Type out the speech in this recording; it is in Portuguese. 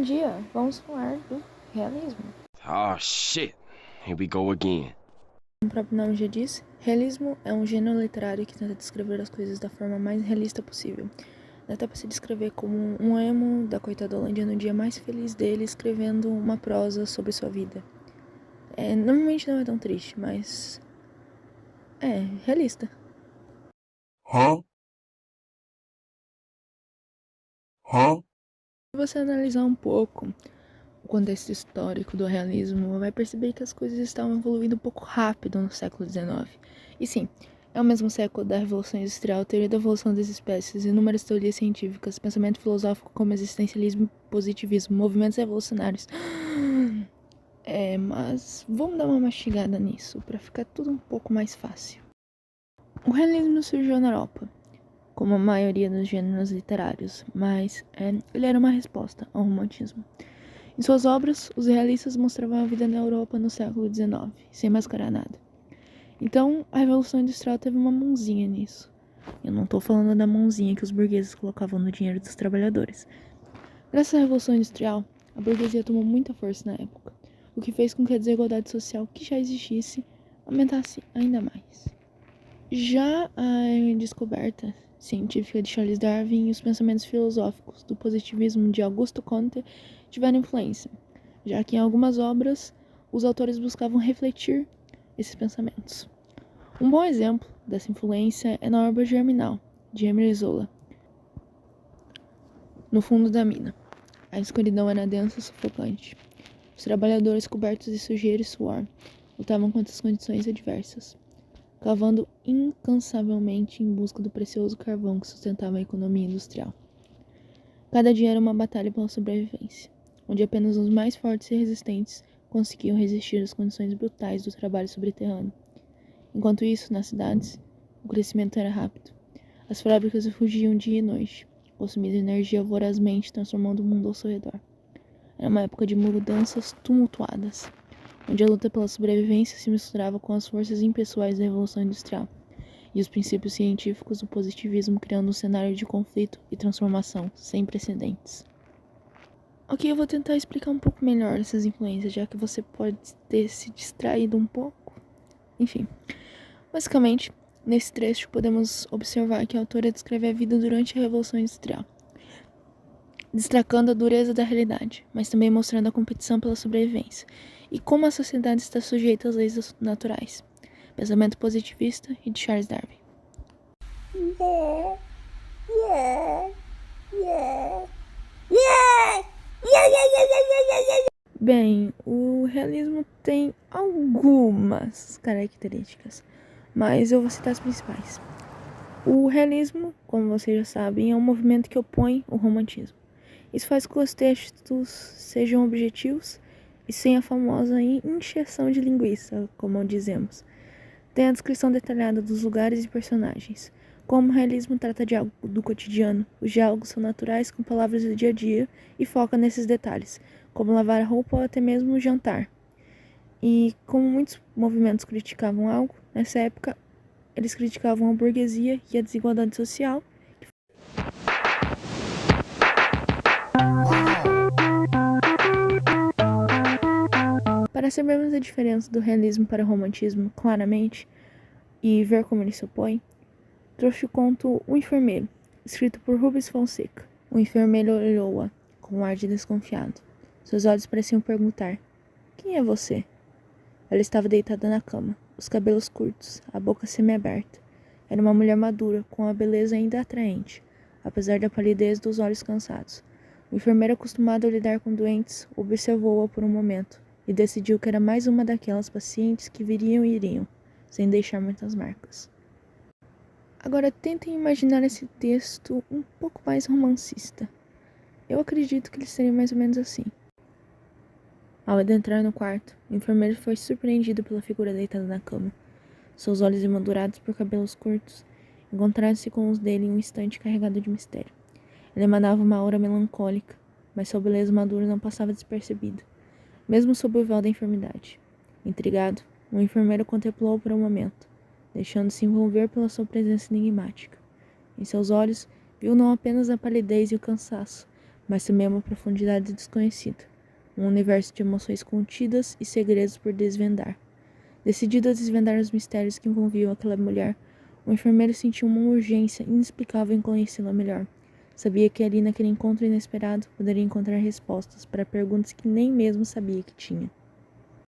Bom dia, vamos falar do realismo. Oh, shit. Here we go again. Como o próprio nome já diz, realismo é um gênero literário que tenta descrever as coisas da forma mais realista possível. Dá até pra se descrever como um emo da coitadolândia no dia mais feliz dele, escrevendo uma prosa sobre sua vida. Normalmente não é tão triste, mas é realista. Se você analisar um pouco o contexto histórico do realismo, vai perceber que as coisas estavam evoluindo um pouco rápido no século XIX. E sim, é o mesmo século da Revolução Industrial, teoria da evolução das espécies, inúmeras teorias científicas, pensamento filosófico como existencialismo e positivismo, movimentos revolucionários. Mas vamos dar uma mastigada nisso, para ficar tudo um pouco mais fácil. O realismo surgiu na Europa, como a maioria dos gêneros literários, mas ele era uma resposta ao romantismo. Em suas obras, os realistas mostravam a vida na Europa no século XIX, sem mascarar nada. Então, a Revolução Industrial teve uma mãozinha nisso. Eu não estou falando da mãozinha que os burgueses colocavam no dinheiro dos trabalhadores. Graças à Revolução Industrial, a burguesia tomou muita força na época, o que fez com que a desigualdade social que já existisse aumentasse ainda mais. Já a descoberta científica de Charles Darwin e os pensamentos filosóficos do positivismo de Augusto Comte tiveram influência, já que em algumas obras os autores buscavam refletir esses pensamentos. Um bom exemplo dessa influência é na obra Germinal, de Émile Zola. No fundo da mina, a escuridão era densa e sufocante. Os trabalhadores cobertos de sujeira e suor lutavam contra as condições adversas, cavando incansavelmente em busca do precioso carvão que sustentava a economia industrial. Cada dia era uma batalha pela sobrevivência, onde apenas os mais fortes e resistentes conseguiam resistir às condições brutais do trabalho subterrâneo. Enquanto isso, nas cidades, o crescimento era rápido. As fábricas fugiam dia e noite, consumindo energia vorazmente, transformando o mundo ao seu redor. Era uma época de mudanças tumultuadas, onde a luta pela sobrevivência se misturava com as forças impessoais da Revolução Industrial e os princípios científicos do positivismo, criando um cenário de conflito e transformação sem precedentes. Ok, eu vou tentar explicar um pouco melhor essas influências, já que você pode ter se distraído um pouco. Enfim, basicamente, nesse trecho podemos observar que a autora descreve a vida durante a Revolução Industrial, destacando a dureza da realidade, mas também mostrando a competição pela sobrevivência e como a sociedade está sujeita às leis naturais. Pensamento positivista e de Charles Darwin. Bem, o realismo tem algumas características, mas eu vou citar as principais. O realismo, como vocês já sabem, é um movimento que opõe o romantismo. Isso faz com que os textos sejam objetivos e sem a famosa encheção de linguiça, como dizemos. Tem a descrição detalhada dos lugares e personagens. Como o realismo trata de algo do cotidiano, os diálogos são naturais com palavras do dia a dia e foca nesses detalhes, como lavar a roupa ou até mesmo jantar. E como muitos movimentos criticavam algo, nessa época eles criticavam a burguesia e a desigualdade social. Para sabermos a diferença do realismo para o romantismo claramente e ver como eles se opõem, trouxe o conto O Enfermeiro, escrito por Rubens Fonseca. O enfermeiro olhou-a com um ar de desconfiado. Seus olhos pareciam perguntar: quem é você? Ela estava deitada na cama, os cabelos curtos, a boca semiaberta. Era uma mulher madura, com a beleza ainda atraente, apesar da palidez dos olhos cansados. O enfermeiro, acostumado a lidar com doentes, observou-a por um momento e decidiu que era mais uma daquelas pacientes que viriam e iriam, sem deixar muitas marcas. Agora tentem imaginar esse texto um pouco mais romancista. Eu acredito que ele seria mais ou menos assim. Ao adentrar no quarto, o enfermeiro foi surpreendido pela figura deitada na cama. Seus olhos emoldurados por cabelos curtos encontraram-se com os dele em um instante carregado de mistério. Ele emanava uma aura melancólica, mas sua beleza madura não passava despercebida, mesmo sob o véu da enfermidade. Intrigado, o enfermeiro contemplou-o por um momento, deixando-se envolver pela sua presença enigmática. Em seus olhos, viu não apenas a palidez e o cansaço, mas também uma profundidade desconhecida, um universo de emoções contidas e segredos por desvendar. Decidido a desvendar os mistérios que envolviam aquela mulher, o enfermeiro sentiu uma urgência inexplicável em conhecê-la melhor. Sabia que ali naquele encontro inesperado poderia encontrar respostas para perguntas que nem mesmo sabia que tinha.